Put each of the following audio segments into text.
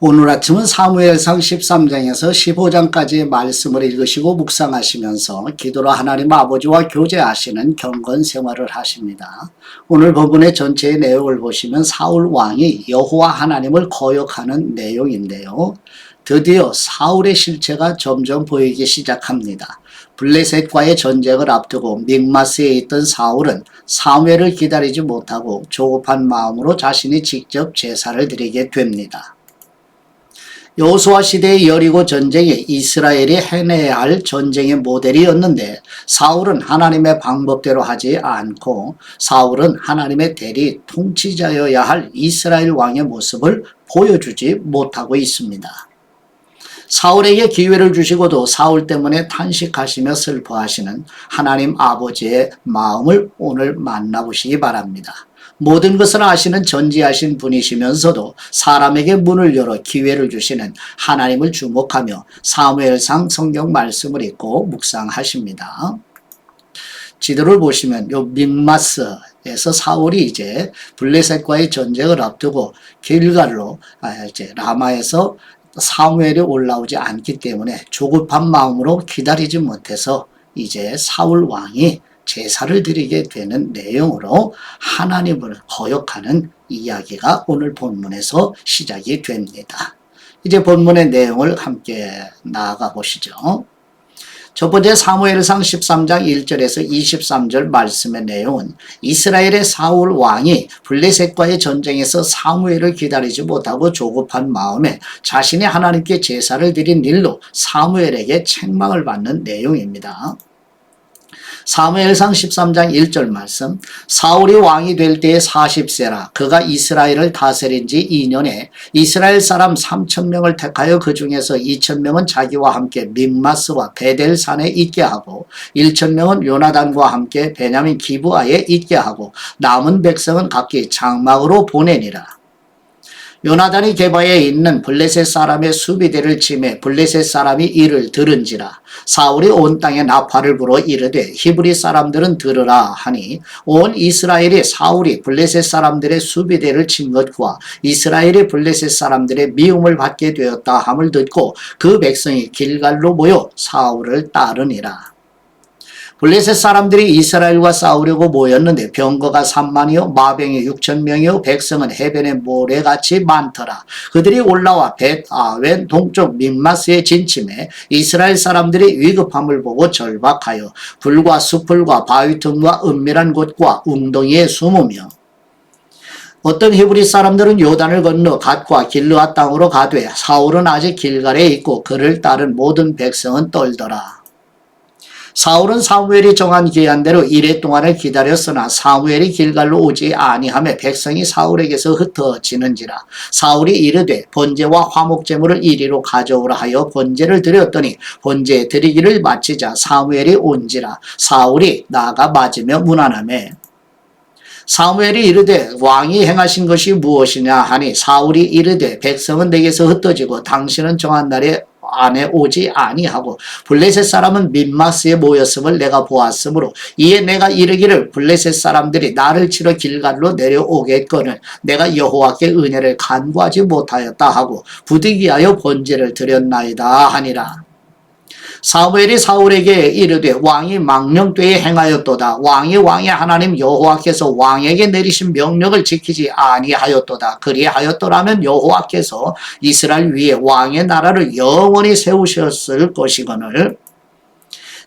오늘 아침은 사무엘상 13장에서 15장까지의 말씀을 읽으시고 묵상하시면서 기도로 하나님 아버지와 교제하시는 경건 생활을 하십니다. 오늘 본문의 전체의 내용을 보시면 사울 왕이 여호와 하나님을 거역하는 내용인데요. 드디어 사울의 실체가 점점 보이기 시작합니다. 블레셋과의 전쟁을 앞두고 믹마스에 있던 사울은 사무엘을 기다리지 못하고 조급한 마음으로 자신이 직접 제사를 드리게 됩니다. 여호수아 시대의 여리고 전쟁이 이스라엘이 해내야 할 전쟁의 모델이었는데 사울은 하나님의 방법대로 하지 않고 사울은 하나님의 대리 통치자여야 할 이스라엘 왕의 모습을 보여주지 못하고 있습니다. 사울에게 기회를 주시고도 사울 때문에 탄식하시며 슬퍼하시는 하나님 아버지의 마음을 오늘 만나보시기 바랍니다. 모든 것을 아시는 전지하신 분이시면서도 사람에게 문을 열어 기회를 주시는 하나님을 주목하며 사무엘상 성경 말씀을 읽고 묵상하십니다. 지도를 보시면 요 믹마스에서 사울이 이제 블레셋과의 전쟁을 앞두고 길갈로 이제 라마에서 사무엘이 올라오지 않기 때문에 조급한 마음으로 기다리지 못해서 이제 사울 왕이 제사를 드리게 되는 내용으로 하나님을 거역하는 이야기가 오늘 본문에서 시작이 됩니다. 이제 본문의 내용을 함께 나아가 보시죠. 첫 번째 사무엘상 13장 1절에서 23절 말씀의 내용은 이스라엘의 사울 왕이 블레셋과의 전쟁에서 사무엘을 기다리지 못하고 조급한 마음에 자신이 하나님께 제사를 드린 일로 사무엘에게 책망을 받는 내용입니다. 사무엘상 13장 1절 말씀 사울이 왕이 될 때에 40세라 그가 이스라엘을 다스린 지 2년에 이스라엘 사람 3,000명을 택하여 그 중에서 2,000명은 자기와 함께 믹마스와 베델산에 있게 하고 1,000명은 요나단과 함께 베냐민 기브아에 있게 하고 남은 백성은 각기 장막으로 보내니라. 요나단이 게바에 있는 블레셋 사람의 수비대를 침해 블레셋 사람이 이를 들은지라 사울이 온 땅에 나팔을 불어 이르되 히브리 사람들은 들으라 하니 온 이스라엘이 사울이 블레셋 사람들의 수비대를 친 것과 이스라엘이 블레셋 사람들의 미움을 받게 되었다 함을 듣고 그 백성이 길갈로 모여 사울을 따르니라. 블레셋 사람들이 이스라엘과 싸우려고 모였는데 병거가 3만이요 마병이 6,000명이요 백성은 해변의 모래같이 많더라. 그들이 올라와 벳아웬 동쪽 믹마스에 진침해 이스라엘 사람들이 위급함을 보고 절박하여 불과 수풀과 바위 틈과 은밀한 곳과 웅덩이에 숨으며 어떤 히브리 사람들은 요단을 건너 갓과 길르앗 땅으로 가되 사울은 아직 길갈에 있고 그를 따른 모든 백성은 떨더라. 사울은 사무엘이 정한 기한대로 이레 동안을 기다렸으나 사무엘이 길갈로 오지 아니하며 백성이 사울에게서 흩어지는지라. 사울이 이르되 번제와 화목제물을 이리로 가져오라 하여 번제를 드렸더니 번제 드리기를 마치자 사무엘이 온지라. 사울이 나가 맞으며 문안하매 사무엘이 이르되 왕이 행하신 것이 무엇이냐 하니 사울이 이르되 백성은 내게서 흩어지고 당신은 정한 날에 안에 오지 아니하고 블레셋 사람은 믹마스에 모였음을 내가 보았으므로 이에 내가 이르기를 블레셋 사람들이 나를 치러 길갈로 내려오겠거늘 내가 여호와께 은혜를 간구하지 못하였다 하고 부득이하여 번제를 드렸나이다 하니라. 사무엘이 사울에게 이르되 왕이 망령되이 행하였도다. 왕의 하나님 여호와께서 왕에게 내리신 명령을 지키지 아니하였도다. 그리하였더라면 여호와께서 이스라엘 위에 왕의 나라를 영원히 세우셨을 것이거늘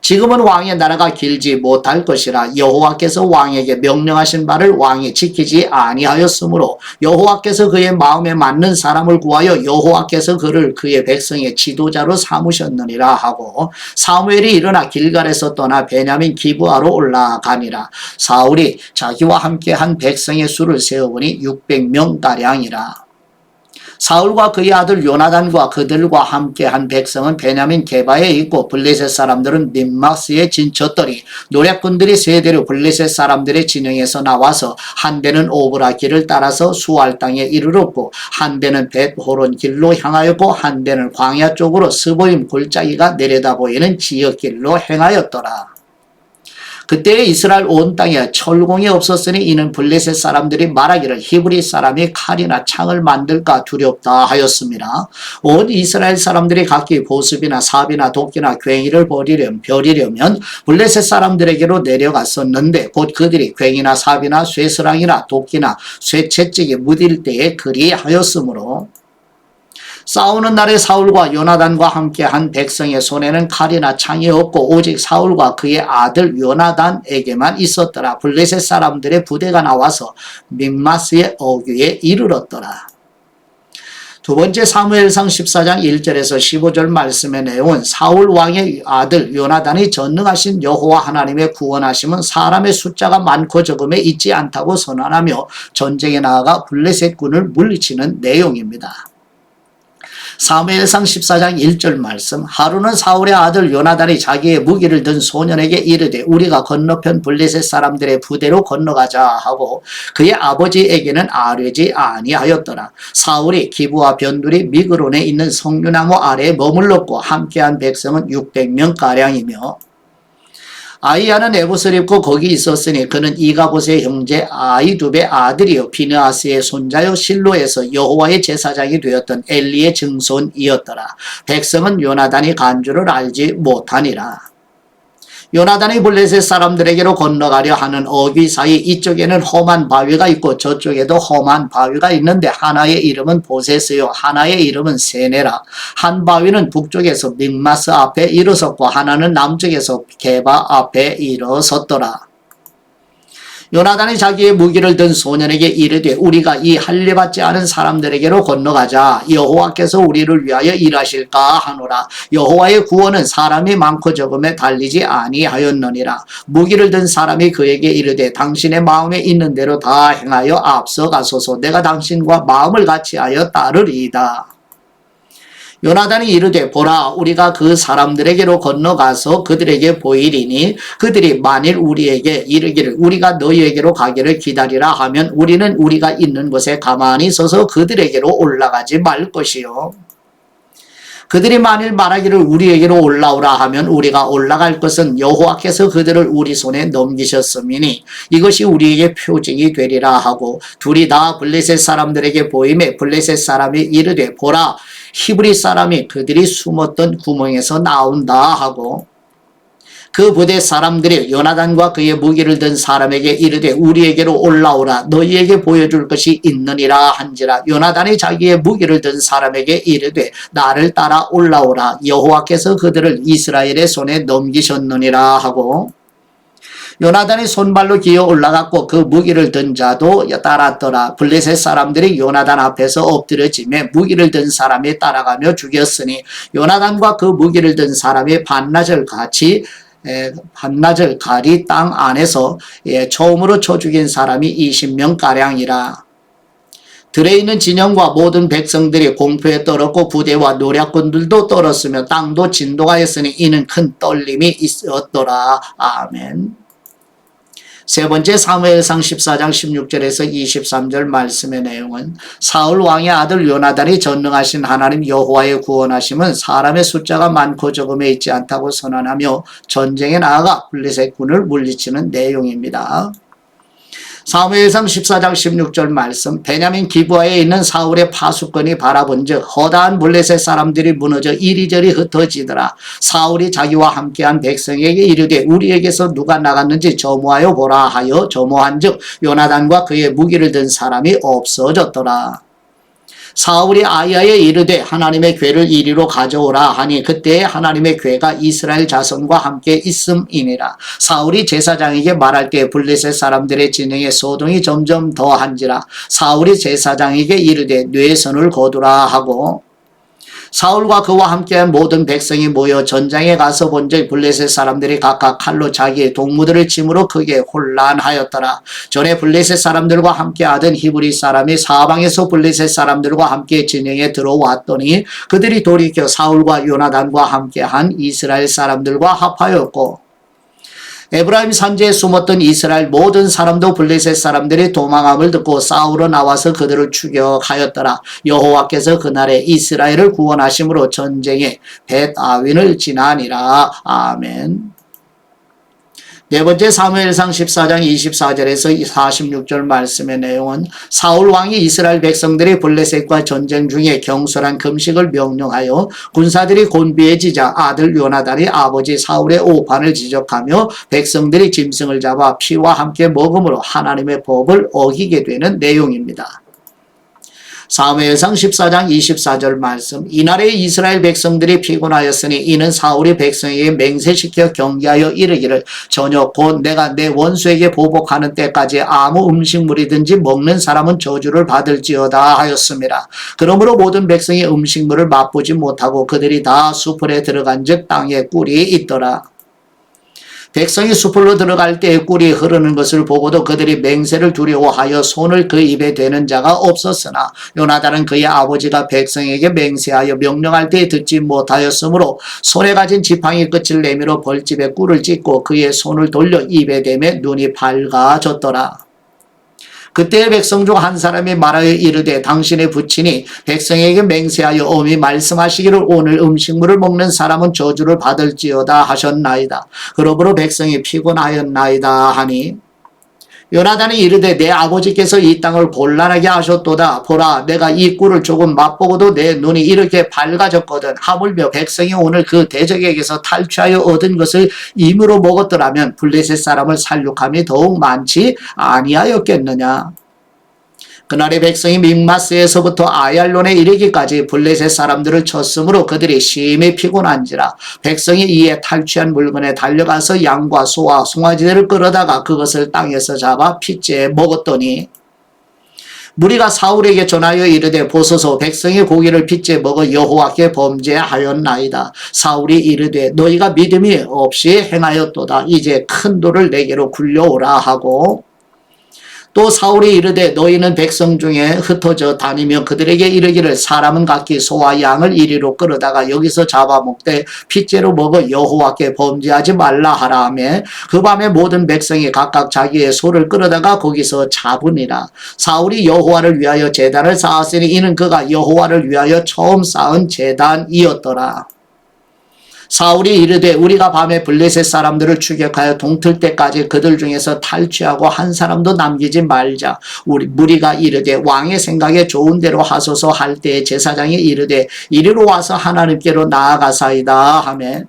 지금은 왕의 나라가 길지 못할 것이라. 여호와께서 왕에게 명령하신 바를 왕이 지키지 아니하였으므로 여호와께서 그의 마음에 맞는 사람을 구하여 여호와께서 그를 그의 백성의 지도자로 삼으셨느니라 하고 사무엘이 일어나 길갈에서 떠나 베냐민 기브아로 올라가니라. 사울이 자기와 함께 한 백성의 수를 세어보니 600명가량이라. 사울과 그의 아들 요나단과 그들과 함께한 백성은 베냐민 게바에 있고 블레셋 사람들은 믹마스에 진쳤더니 노략군들이 세 대로 블레셋 사람들의 진영에서 나와서 한 대는 오브라 길을 따라서 수알 땅에 이르렀고 한 대는 벳호론 길로 향하였고 한 대는 광야 쪽으로 스보임 골짜기가 내려다 보이는 지역 길로 행하였더라. 그때 이스라엘 온 땅에 철공이 없었으니 이는 블레셋 사람들이 말하기를 히브리 사람이 칼이나 창을 만들까 두렵다 하였습니다. 온 이스라엘 사람들이 각기 보습이나 삽이나 도끼나 괭이를 버리려면 블레셋 사람들에게로 내려갔었는데 곧 그들이 괭이나 삽이나 쇠스랑이나 도끼나 쇠채찍이 무딜 때에 그리하였으므로 싸우는 날에 사울과 요나단과 함께한 백성의 손에는 칼이나 창이 없고 오직 사울과 그의 아들 요나단에게만 있었더라. 블레셋 사람들의 부대가 나와서 믹마스의 어귀에 이르렀더라. 두 번째 사무엘상 14장 1절에서 15절 말씀의 내용은 사울 왕의 아들 요나단이 전능하신 여호와 하나님의 구원하심은 사람의 숫자가 많고 적음에 있지 않다고 선언하며 전쟁에 나아가 블레셋 군을 물리치는 내용입니다. 사무엘상 14장 1절 말씀 하루는 사울의 아들 요나단이 자기의 무기를 든 소년에게 이르되 우리가 건너편 블레셋 사람들의 부대로 건너가자 하고 그의 아버지에게는 아뢰지 아니하였더라. 사울이 기브와 변두리 미그론에 있는 석류나무 아래에 머물렀고 함께한 백성은 600명가량이며 아이야는 에봇을 입고 거기 있었으니 그는 이가봇의 형제 아이두베의 아들이요 비느하스의 손자요 실로에서 여호와의 제사장이 되었던 엘리의 증손이었더라. 백성은 요나단이 간 줄을 알지 못하니라. 요나단이 블레셋 사람들에게로 건너가려 하는 어귀 사이 이쪽에는 험한 바위가 있고 저쪽에도 험한 바위가 있는데 하나의 이름은 보세스요 하나의 이름은 세네라. 한 바위는 북쪽에서 믹마스 앞에 일어섰고 하나는 남쪽에서 게바 앞에 일어섰더라. 요나단이 자기의 무기를 든 소년에게 이르되 우리가 이 할례받지 않은 사람들에게로 건너가자. 여호와께서 우리를 위하여 일하실까 하노라. 여호와의 구원은 사람이 많고 적음에 달리지 아니하였느니라. 무기를 든 사람이 그에게 이르되 당신의 마음에 있는 대로 다 행하여 앞서가소서. 내가 당신과 마음을 같이하여 따르리이다. 요나단이 이르되 보라 우리가 그 사람들에게로 건너가서 그들에게 보이리니 그들이 만일 우리에게 이르기를 우리가 너희에게로 가기를 기다리라 하면 우리는 우리가 있는 곳에 가만히 서서 그들에게로 올라가지 말 것이요 그들이 만일 말하기를 우리에게로 올라오라 하면 우리가 올라갈 것은 여호와께서 그들을 우리 손에 넘기셨음이니 이것이 우리에게 표징이 되리라 하고 둘이 다 블레셋 사람들에게 보임에 블레셋 사람이 이르되 보라 히브리 사람이 그들이 숨었던 구멍에서 나온다 하고 그 부대 사람들이 요나단과 그의 무기를 든 사람에게 이르되 우리에게로 올라오라 너희에게 보여줄 것이 있느니라 한지라. 요나단이 자기의 무기를 든 사람에게 이르되 나를 따라 올라오라 여호와께서 그들을 이스라엘의 손에 넘기셨느니라 하고 요나단이 손발로 기어 올라갔고 그 무기를 든 자도 따랐더라. 블레셋 사람들이 요나단 앞에서 엎드려지며 무기를 든 사람이 따라가며 죽였으니 요나단과 그 무기를 든 사람이 반나절 가리 땅 안에서 처음으로 쳐 죽인 사람이 20명가량이라. 들에 있는 진영과 모든 백성들이 공포에 떨었고 부대와 노략군들도 떨었으며 땅도 진동하였으니 이는 큰 떨림이 있었더라. 아멘. 세 번째 사무엘상 14장 16절에서 23절 말씀의 내용은 사울 왕의 아들 요나단이 전능하신 하나님 여호와의 구원하심은 사람의 숫자가 많고 적음에 있지 않다고 선언하며 전쟁에 나아가 블레셋 군을 물리치는 내용입니다. 사무엘상 14장 16절 말씀 베냐민 기브아에 있는 사울의 파수꾼이 바라본즉 허다한 블레셋 사람들이 무너져 이리저리 흩어지더라. 사울이 자기와 함께한 백성에게 이르되 우리에게서 누가 나갔는지 점호하여 보라 하여 점호한즉 요나단과 그의 무기를 든 사람이 없어졌더라. 사울이 아이야에 이르되 하나님의 궤를 이리로 가져오라 하니 그때에 하나님의 궤가 이스라엘 자손과 함께 있음이니라. 사울이 제사장에게 말할 때 블레셋 사람들의 진영에 소동이 점점 더한지라. 사울이 제사장에게 이르되 뇌선을 거두라 하고 사울과 그와 함께한 모든 백성이 모여 전장에 가서 본즉 블레셋 사람들이 각각 칼로 자기의 동무들을 침으로 크게 혼란하였더라. 전에 블레셋 사람들과 함께하던 히브리 사람이 사방에서 블레셋 사람들과 함께 진영에 들어왔더니 그들이 돌이켜 사울과 요나단과 함께한 이스라엘 사람들과 합하였고 에브라임 산지에 숨었던 이스라엘 모든 사람도 블레셋 사람들이 도망함을 듣고 싸우러 나와서 그들을 추격하였더라. 여호와께서 그날에 이스라엘을 구원하심으로 전쟁에 벳아윈을 지나니라. 아멘. 네 번째 사무엘상 14장 24절에서 46절 말씀의 내용은 사울 왕이 이스라엘 백성들이 블레셋과 전쟁 중에 경솔한 금식을 명령하여 군사들이 곤비해지자 아들 요나단이 아버지 사울의 오판을 지적하며 백성들이 짐승을 잡아 피와 함께 먹음으로 하나님의 법을 어기게 되는 내용입니다. 사무엘상 14장 24절 말씀 이날에 이스라엘 백성들이 피곤하였으니 이는 사울이 백성에게 맹세시켜 경계하여 이르기를 저녁 곧 내가 내 원수에게 보복하는 때까지 아무 음식물이든지 먹는 사람은 저주를 받을지어다 하였습니다. 그러므로 모든 백성이 음식물을 맛보지 못하고 그들이 다 수풀에 들어간즉 땅에 꿀이 있더라. 백성이 수풀로 들어갈 때에 꿀이 흐르는 것을 보고도 그들이 맹세를 두려워하여 손을 그 입에 대는 자가 없었으나 요나단은 그의 아버지가 백성에게 맹세하여 명령할 때에 듣지 못하였으므로 손에 가진 지팡이 끝을 내밀어 벌집에 꿀을 찢고 그의 손을 돌려 입에 대매 눈이 밝아졌더라. 그때 백성 중 한 사람이 말하여 이르되 당신의 부친이 백성에게 맹세하여 엄히 말씀하시기를 오늘 음식물을 먹는 사람은 저주를 받을지어다 하셨나이다. 그러므로 백성이 피곤하였나이다 하니 요나단이 이르되 내 아버지께서 이 땅을 곤란하게 하셨도다. 보라 내가 이 꿀을 조금 맛보고도 내 눈이 이렇게 밝아졌거든. 하물며 백성이 오늘 그 대적에게서 탈취하여 얻은 것을 임으로 먹었더라면 블레셋 사람을 살육함이 더욱 많지 아니하였겠느냐. 그날의 백성이 믹마스에서부터 아얄론에 이르기까지 블레셋 사람들을 쳤으므로 그들이 심히 피곤한지라. 백성이 이에 탈취한 물건에 달려가서 양과 소와 송아지들을 끌어다가 그것을 땅에서 잡아 핏째 먹었더니 무리가 사울에게 전하여 이르되 보소서 백성이 고기를 핏째 먹어 여호와께 범죄하였나이다. 사울이 이르되 너희가 믿음이 없이 행하였도다. 이제 큰 돌을 내게로 굴려오라 하고 또 사울이 이르되 너희는 백성 중에 흩어져 다니며 그들에게 이르기를 사람은 각기 소와 양을 이리로 끌어다가 여기서 잡아먹되 핏째로 먹어 여호와께 범죄하지 말라 하라 하며 그 밤에 모든 백성이 각각 자기의 소를 끌어다가 거기서 잡으니라. 사울이 여호와를 위하여 제단을 쌓았으니 이는 그가 여호와를 위하여 처음 쌓은 제단이었더라. 사울이 이르되 우리가 밤에 블레셋 사람들을 추격하여 동틀 때까지 그들 중에서 탈취하고 한 사람도 남기지 말자. 우리 무리가 이르되 왕의 생각에 좋은 대로 하소서 할 때에 제사장이 이르되 이리로 와서 하나님께로 나아가사이다 하매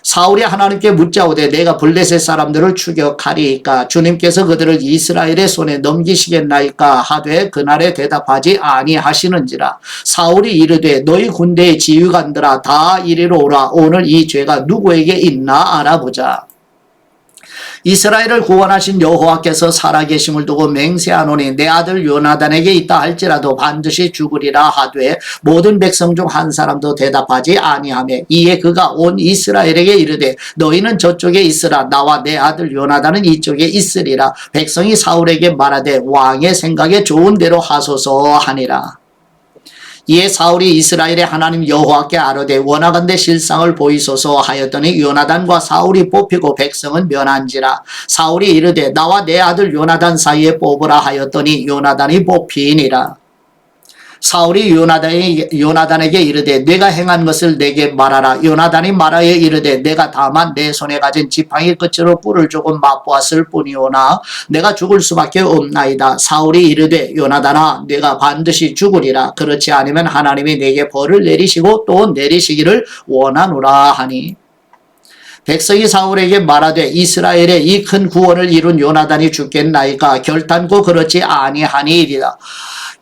사울이 하나님께 묻자오되 내가 블레셋 사람들을 추격하리이까 주님께서 그들을 이스라엘의 손에 넘기시겠나이까 하되 그날에 대답하지 아니하시는지라. 사울이 이르되 너희 군대의 지휘관들아 다 이리로 오라. 오늘 이 죄가 누구에게 있나 알아보자. 이스라엘을 구원하신 여호와께서 살아계심을 두고 맹세하노니 내 아들 요나단에게 있다 할지라도 반드시 죽으리라 하되 모든 백성 중 한 사람도 대답하지 아니하며 이에 그가 온 이스라엘에게 이르되 너희는 저쪽에 있으라. 나와 내 아들 요나단은 이쪽에 있으리라. 백성이 사울에게 말하되 왕의 생각에 좋은 대로 하소서 하니라. 이에 사울이 이스라엘의 하나님 여호와께 아뢰되 원하건대 실상을 보이소서 하였더니 요나단과 사울이 뽑히고 백성은 면한지라. 사울이 이르되 나와 내 아들 요나단 사이에 뽑으라 하였더니 요나단이 뽑히니라. 사울이 요나단에게 이르되 내가 행한 것을 내게 말하라. 요나단이 말하여 이르되 내가 다만 내 손에 가진 지팡이 끝으로 꿀을 조금 맛보았을 뿐이오나 내가 죽을 수밖에 없나이다. 사울이 이르되 요나단아 내가 반드시 죽으리라. 그렇지 않으면 하나님이 내게 벌을 내리시고 또 내리시기를 원하노라 하니 백성이 사울에게 말하되 이스라엘의 이 큰 구원을 이룬 요나단이 죽겠나이까 결단코 그렇지 아니하니이리라.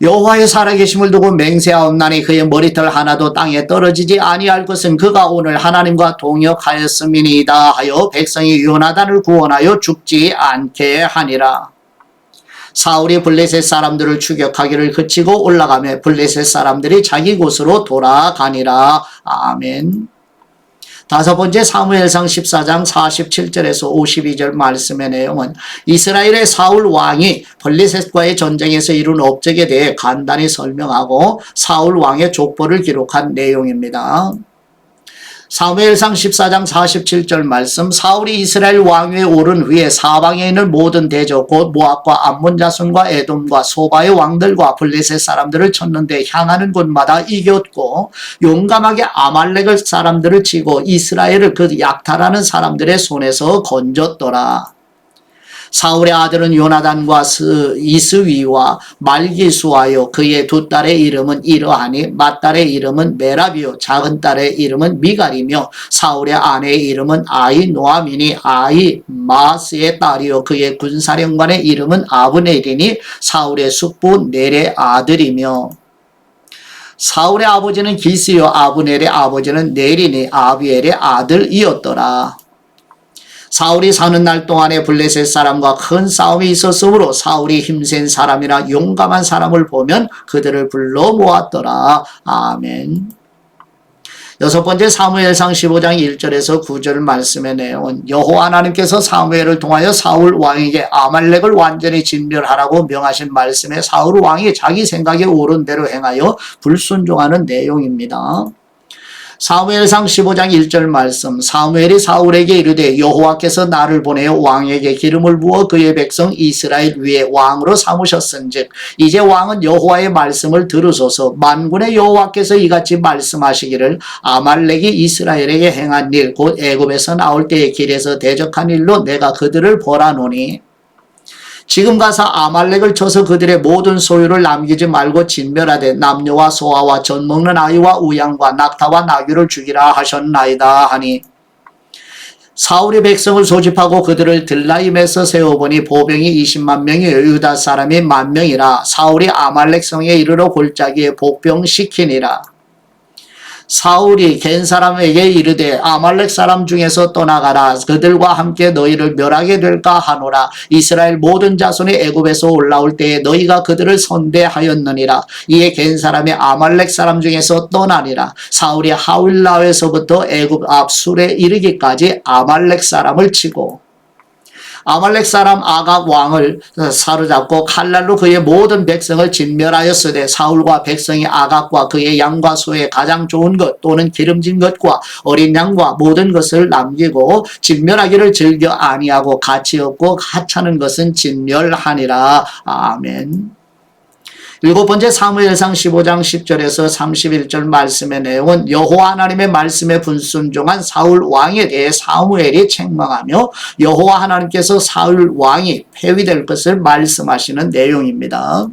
여호와의 살아계심을 두고 맹세하옵나니 그의 머리털 하나도 땅에 떨어지지 아니할 것은 그가 오늘 하나님과 동역하였음이니이다 하여 백성이 요나단을 구원하여 죽지 않게 하니라. 사울이 블레셋 사람들을 추격하기를 그치고 올라가며 블레셋 사람들이 자기 곳으로 돌아가니라. 아멘. 다섯 번째 사무엘상 14장 47절에서 52절 말씀의 내용은 이스라엘의 사울 왕이 블레셋과의 전쟁에서 이룬 업적에 대해 간단히 설명하고 사울 왕의 족보를 기록한 내용입니다. 사무엘상 14장 47절 말씀, 사울이 이스라엘 왕위에 오른 후에 사방에 있는 모든 대적 곧 모압과 암몬 자손과 에돔과 소바의 왕들과 블레셋 사람들을 쳤는데 향하는 곳마다 이겼고 용감하게 아말렉을 사람들을 치고 이스라엘을 그 약탈하는 사람들의 손에서 건졌더라. 사울의 아들은 요나단과 이스위와 말기수하여 그의 두 딸의 이름은 이러하니 맏딸의 이름은 메라비요 작은 딸의 이름은 미갈이며 사울의 아내의 이름은 아히노아미니 아히마스의 딸이요 그의 군사령관의 이름은 아브넬이니 사울의 숙부 넬의 아들이며 사울의 아버지는 기스요 아브넬의 아버지는 넬이니 아비엘의 아들이었더라. 사울이 사는 날 동안에 블레셋 사람과 큰 싸움이 있었으므로 사울이 힘센 사람이나 용감한 사람을 보면 그들을 불러 모았더라. 아멘. 여섯 번째 사무엘상 15장 1절에서 9절 말씀의 내용은 여호와 하나님께서 사무엘을 통하여 사울 왕에게 아말렉을 완전히 진멸하라고 명하신 말씀에 사울 왕이 자기 생각에 옳은 대로 행하여 불순종하는 내용입니다. 사무엘상 15장 1절 말씀, 사무엘이 사울에게 이르되 여호와께서 나를 보내어 왕에게 기름을 부어 그의 백성 이스라엘 위에 왕으로 삼으셨은즉 이제 왕은 여호와의 말씀을 들으소서. 만군의 여호와께서 이같이 말씀하시기를 아말렉이 이스라엘에게 행한 일 곧 애굽에서 나올 때의 길에서 대적한 일로 내가 그들을 벌하노니 지금 가서 아말렉을 쳐서 그들의 모든 소유를 남기지 말고 진멸하되 남녀와 소아와 젖 먹는 아이와 우양과 낙타와 나귀를 죽이라 하셨나이다 하니 사울이 백성을 소집하고 그들을 들라임에서 세워보니 보병이 20만 명이요 유다 사람이 10,000명이라. 사울이 아말렉 성에 이르러 골짜기에 복병시키니라. 사울이 겐 사람에게 이르되 아말렉 사람 중에서 떠나가라. 그들과 함께 너희를 멸하게 될까 하노라. 이스라엘 모든 자손이 애굽에서 올라올 때에 너희가 그들을 선대하였느니라. 이에 겐 사람이 아말렉 사람 중에서 떠나니라. 사울이 하윌라에서부터 애굽 앞 술에 이르기까지 아말렉 사람을 치고 아말렉 사람 아각 왕을 사로잡고 칼날로 그의 모든 백성을 진멸하였으되 사울과 백성이 아각과 그의 양과 소의 가장 좋은 것 또는 기름진 것과 어린 양과 모든 것을 남기고 진멸하기를 즐겨 아니하고 가치 없고 하찮은 것은 진멸하니라. 아멘. 일곱 번째 사무엘상 15장 10절에서 31절 말씀의 내용은 여호와 하나님의 말씀에 불순종한 사울 왕에 대해 사무엘이 책망하며 여호와 하나님께서 사울 왕이 폐위될 것을 말씀하시는 내용입니다.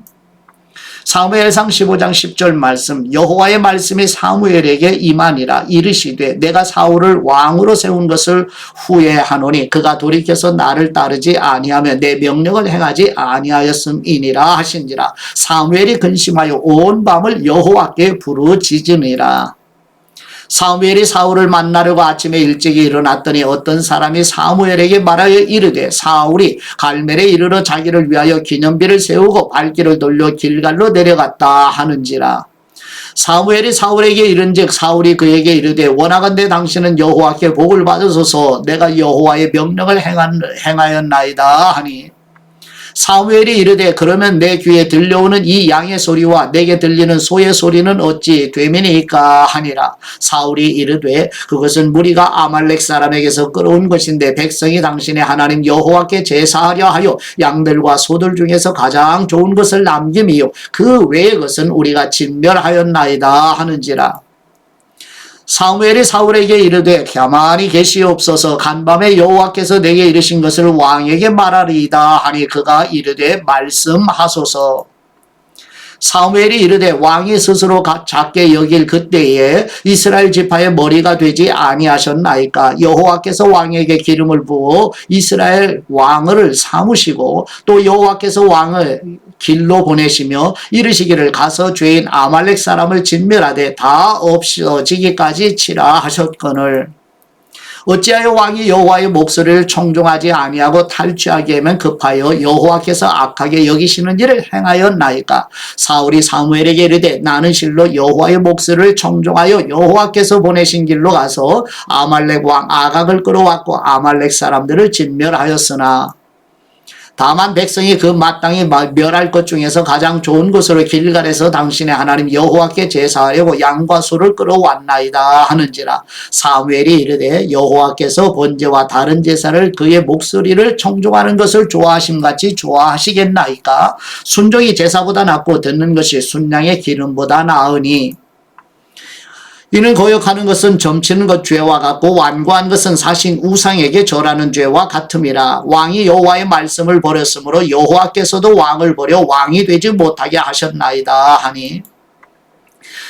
사무엘상 15장 10절 말씀, 여호와의 말씀이 사무엘에게 임하니라. 이르시되 내가 사울을 왕으로 세운 것을 후회하노니 그가 돌이켜서 나를 따르지 아니하며 내 명령을 행하지 아니하였음이니라 하신지라. 사무엘이 근심하여 온 밤을 여호와께 부르짖으니라. 사무엘이 사울을 만나려고 아침에 일찍이 일어났더니 어떤 사람이 사무엘에게 말하여 이르되 사울이 갈멜에 이르러 자기를 위하여 기념비를 세우고 발길을 돌려 길갈로 내려갔다 하는지라. 사무엘이 사울에게 이른즉 사울이 그에게 이르되 원하건대 당신은 여호와께 복을 받으소서. 내가 여호와의 명령을 행하였나이다 하니 사무엘이 이르되 그러면 내 귀에 들려오는 이 양의 소리와 내게 들리는 소의 소리는 어찌 되미니까 하니라. 사울이 이르되 그것은 무리가 아말렉 사람에게서 끌어온 것인데 백성이 당신의 하나님 여호와께 제사하려 하여 양들과 소들 중에서 가장 좋은 것을 남김이요 그 외의 것은 우리가 진멸하였나이다 하는지라. 사무엘이 사울에게 이르되 가만히 계시옵소서. 간밤에 여호와께서 내게 이르신 것을 왕에게 말하리이다 하니 그가 이르되 말씀하소서. 사무엘이 이르되 왕이 스스로 작게 여길 그때에 이스라엘 지파의 머리가 되지 아니하셨나이까. 여호와께서 왕에게 기름을 부어 이스라엘 왕을 삼으시고 또 여호와께서 왕을 길로 보내시며 이르시기를 가서 죄인 아말렉 사람을 진멸하되 다 없어지기까지 치라 하셨거늘 어찌하여 왕이 여호와의 목소리를 청종하지 아니하고 탈취하게 하면 급하여 여호와께서 악하게 여기시는 일을 행하였나이까. 사울이 사무엘에게 이르되 나는 실로 여호와의 목소리를 청종하여 여호와께서 보내신 길로 가서 아말렉 왕 아각을 끌어왔고 아말렉 사람들을 진멸하였으나 다만 백성이 그 마땅히 멸할 것 중에서 가장 좋은 곳으로 길갈에서 당신의 하나님 여호와께 제사하려고 양과 소를 끌어왔나이다 하는지라. 사무엘이 이르되 여호와께서 번제와 다른 제사를 그의 목소리를 청종하는 것을 좋아하심같이 좋아하시겠나이까. 순종이 제사보다 낫고 듣는 것이 순양의 기름보다 나으니 이는 거역하는 것은 점치는 것 죄와 같고 완고한 것은 사신 우상에게 절하는 죄와 같음이라. 왕이 여호와의 말씀을 버렸으므로 여호와께서도 왕을 버려 왕이 되지 못하게 하셨나이다 하니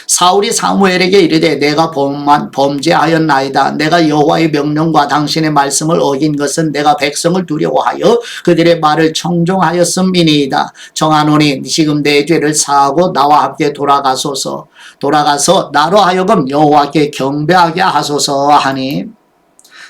사울이 사무엘에게 이르되 내가 범죄하였나이다. 내가 여호와의 명령과 당신의 말씀을 어긴 것은 내가 백성을 두려워하여 그들의 말을 청종하였음이니이다. 정하노니 지금 내 죄를 사하고 나와 함께 돌아가서 나로 하여금 여호와께 경배하게 하소서 하니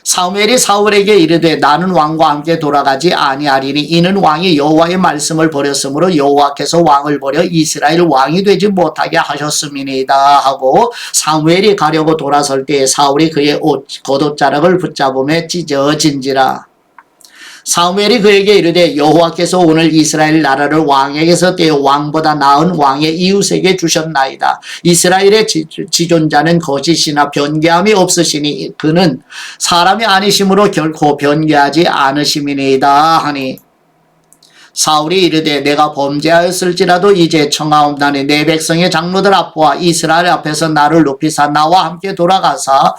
사무엘이 사울에게 이르되 나는 왕과 함께 돌아가지 아니하리니 이는 왕이 여호와의 말씀을 버렸으므로 여호와께서 왕을 버려 이스라엘 왕이 되지 못하게 하셨음이니이다 하고 사무엘이 가려고 돌아설 때에 사울이 그의 옷 겉옷자락을 붙잡으며 찢어진지라. 사무엘이 그에게 이르되 여호와께서 오늘 이스라엘 나라를 왕에게서 떼어 왕보다 나은 왕의 이웃에게 주셨나이다. 이스라엘의 지존자는 거짓이나 변개함이 없으시니 그는 사람이 아니심으로 결코 변개하지 않으심이니이다 하니 사울이 이르되 내가 범죄하였을지라도 이제 청하옵나니 내 백성의 장로들 앞과 이스라엘 앞에서 나를 높이사 나와 함께 돌아가사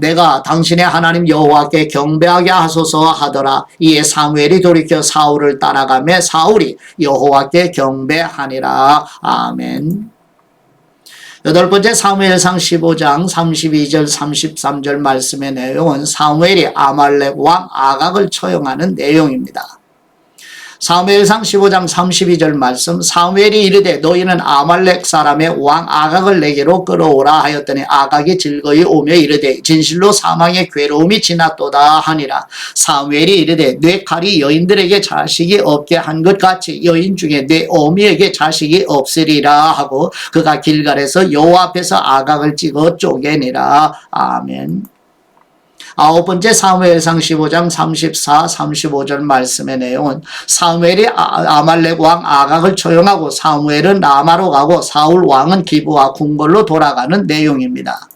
내가 당신의 하나님 여호와께 경배하게 하소서 하더라. 이에 사무엘이 돌이켜 사울을 따라가며 사울이 여호와께 경배하니라. 아멘. 여덟 번째 사무엘상 15장 32절 33절 말씀의 내용은 사무엘이 아말렉 왕 아각을 처형하는 내용입니다. 사무엘상 15장 32절 말씀 사무엘이 이르되 너희는 아말렉 사람의 왕 아각을 내게로 끌어오라 하였더니 아각이 즐거이 오며 이르되 진실로 사망의 괴로움이 지났도다 하니라. 사무엘이 이르되 내 칼이 여인들에게 자식이 없게 한 것 같이 여인 중에 내 어미에게 자식이 없으리라 하고 그가 길갈에서 여호와 앞에서 아각을 찍어 쪼개니라. 아멘. 아홉 번째 사무엘상 15장 34, 35절 말씀의 내용은 사무엘이 아말렉 왕 아각을 처형하고 사무엘은 라마로 가고 사울 왕은 기브와 궁궐로 돌아가는 내용입니다.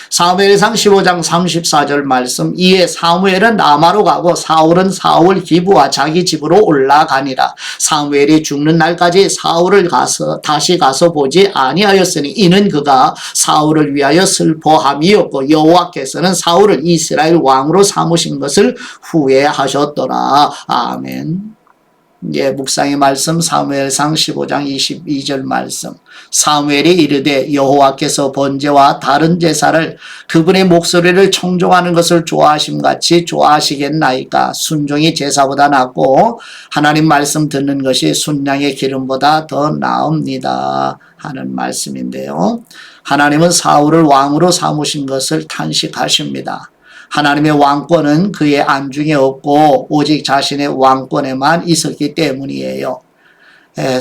사무엘상 15장 34절 말씀 이에 사무엘은 라마로 가고 사울은 사울 기브와 자기 집으로 올라가니라. 사무엘이 죽는 날까지 사울을 다시 가서 보지 아니하였으니 이는 그가 사울을 위하여 슬퍼함이었고 여호와께서는 사울을 이스라엘 왕으로 삼으신 것을 후회하셨더라. 아멘. 묵상의 말씀 사무엘상 15장 22절 말씀 사무엘이 이르되 여호와께서 번제와 다른 제사를 그분의 목소리를 청종하는 것을 좋아하심같이 좋아하시겠나이까. 순종이 제사보다 낫고 하나님 말씀 듣는 것이 순양의 기름보다 더 나옵니다 하는 말씀인데요. 하나님은 사울을 왕으로 삼으신 것을 탄식하십니다. 하나님의 왕권은 그의 안중에 없고 오직 자신의 왕권에만 있었기 때문이에요.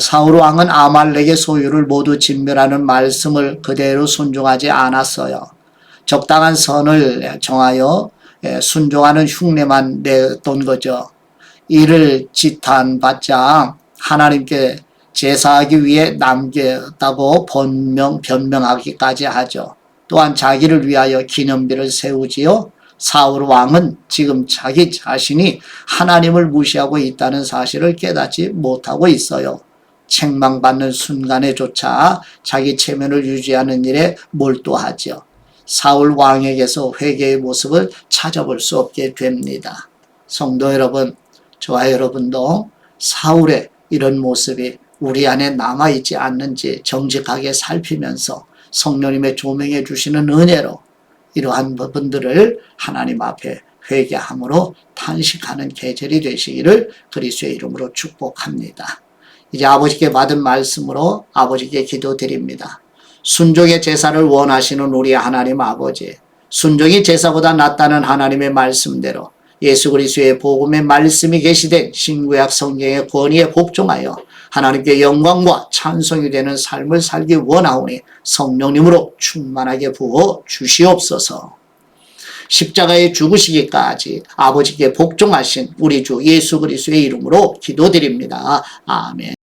사울 왕은 아말렉의 소유를 모두 진멸하는 말씀을 그대로 순종하지 않았어요. 적당한 선을 정하여 순종하는 흉내만 내던 거죠. 이를 지탄받자 하나님께 제사하기 위해 남겼다고 변명하기까지 하죠. 또한 자기를 위하여 기념비를 세우지요. 사울 왕은 지금 자기 자신이 하나님을 무시하고 있다는 사실을 깨닫지 못하고 있어요. 책망받는 순간에조차 자기 체면을 유지하는 일에 몰두하죠. 사울 왕에게서 회개의 모습을 찾아볼 수 없게 됩니다. 성도 여러분, 저와 여러분도 사울의 이런 모습이 우리 안에 남아있지 않는지 정직하게 살피면서 성령님의 조명해 주시는 은혜로 이러한 부분들을 하나님 앞에 회개함으로 탄식하는 계절이 되시기를 그리스도의 이름으로 축복합니다. 이제 아버지께 받은 말씀으로 아버지께 기도드립니다. 순종의 제사를 원하시는 우리 하나님 아버지, 순종이 제사보다 낫다는 하나님의 말씀대로 예수 그리스도의 복음의 말씀이 계시된 신구약 성경의 권위에 복종하여 하나님께 영광과 찬송이 되는 삶을 살기 원하오니 성령님으로 충만하게 부어 주시옵소서. 십자가에 죽으시기까지 아버지께 복종하신 우리 주 예수 그리스도의 이름으로 기도드립니다. 아멘.